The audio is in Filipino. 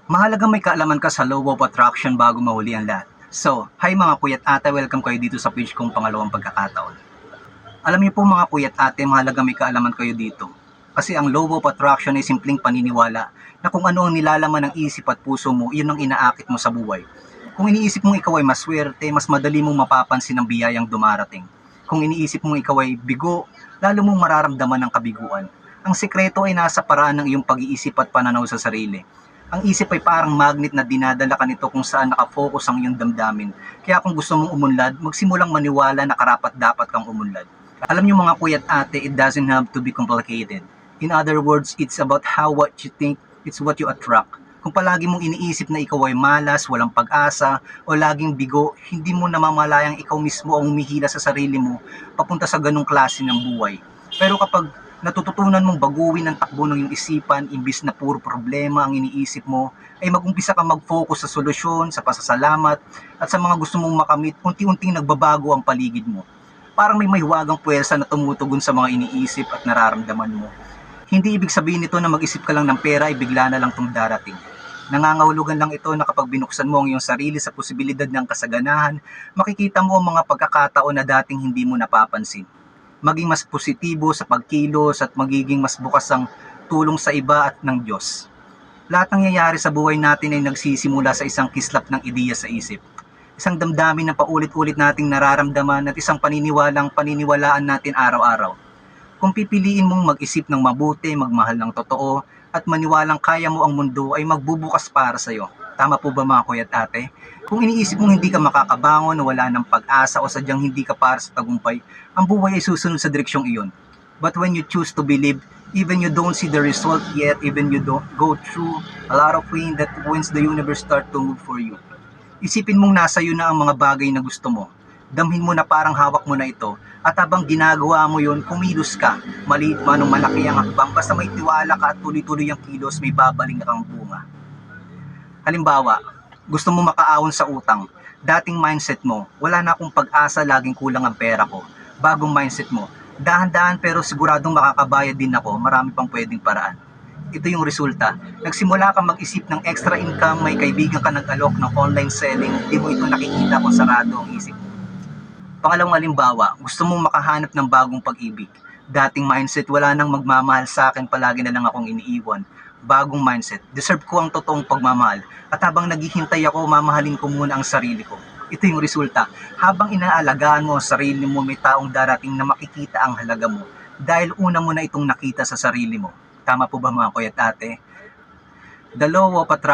Mahalagang may kaalaman ka sa law of attraction bago mahuli ang lahat. So, hi mga kuya't ate, welcome kayo dito sa page kong pangalawang pagkakataon. Alam niyo po mga kuya't ate, mahalagang may kaalaman kayo dito. Kasi ang law of attraction ay simpleng paniniwala na kung ano ang nilalaman ng isip at puso mo, yun ang inaakit mo sa buhay. Kung iniisip mong ikaw ay maswerte, mas madali mong mapapansin ang biyayang dumarating. Kung iniisip mong ikaw ay bigo, lalo mong mararamdaman ang kabiguan. Ang sekreto ay nasa paraan ng iyong pag-iisip at pananaw sa sarili. Ang isip ay parang magnet na dinadala ka nito kung saan nakafocus ang iyong damdamin. Kaya kung gusto mong umunlad, magsimulang maniwala na karapat-dapat kang umunlad. Alam niyo mga kuya at ate, it doesn't have to be complicated. In other words, it's about how what you think, it's what you attract. Kung palagi mong iniisip na ikaw ay malas, walang pag-asa, o laging bigo, hindi mo namamalayang ikaw mismo ang humihila sa sarili mo papunta sa ganong klase ng buhay. Pero kapag natututunan mong baguhin ang takbo ng iyong isipan, imbis na puro problema ang iniisip mo, ay mag-umpisa kang mag-focus sa solusyon, sa pasasalamat, at sa mga gusto mong makamit, unti-unting nagbabago ang paligid mo. Parang may mahiwagang puwersa na tumutugon sa mga iniisip at nararamdaman mo. Hindi ibig sabihin nito na mag-isip ka lang ng pera ay bigla na lang itong darating. Nangangahulugan lang ito na kapag binuksan mo ang iyong sarili sa posibilidad ng kasaganahan, makikita mo ang mga pagkakataon na dating hindi mo napapansin. Maging mas positibo sa pagkilos at magiging mas bukas ang tulong sa iba at ng Diyos. Lahat ng nangyayari sa buhay natin ay nagsisimula sa isang kislap ng ideya sa isip. Isang damdamin na paulit-ulit nating nararamdaman at isang paniniwalang paniniwalaan natin araw-araw. Kung pipiliin mong mag-isip ng mabuti, magmahal ng totoo, at maniwalang kaya mo ang mundo ay magbubukas para sa iyo. Tama po ba mga kuya at ate? Kung iniisip mong hindi ka makakabangon, wala ng pag-asa o sadyang hindi ka para sa tagumpay, ang buhay ay susunod sa direksyong iyon. But when you choose to believe, even you don't see the result yet, even you don't go through a lot of pain, that when's the universe start to move for you. Isipin mong nasa iyo na ang mga bagay na gusto mo. Damhin mo na parang hawak mo na ito at habang ginagawa mo yon, kumilos ka. Maliit man o malaki ang hakbang, basta may tiwala ka at tuloy-tuloy ang kilos, may babaling kang bunga. Halimbawa, gusto mo makaahon sa utang. Dating mindset mo, wala na akong pag-asa, laging kulang ang pera ko. Bagong mindset mo, dahan-dahan pero siguradong makakabayad din ako, marami pang pwedeng paraan. Ito yung resulta. Nagsimula ka mag-isip ng extra income, may kaibigan ka nag-alok ng online selling, hindi mo ito nakikita kung sarado ang isip mo. Pangalawang halimbawa, gusto mong makahanap ng bagong pag-ibig. Dating mindset, wala nang magmamahal sa akin, palagi na lang akong iniiwan. Bagong mindset, deserve ko ang totoong pagmamahal. At habang naghihintay ako, mamahalin ko muna ang sarili ko. Ito yung resulta. Habang inaalagaan mo ang sarili mo, may taong darating na makikita ang halaga mo. Dahil una mo na itong nakita sa sarili mo. Tama po ba mga kuya at ate? The law of attraction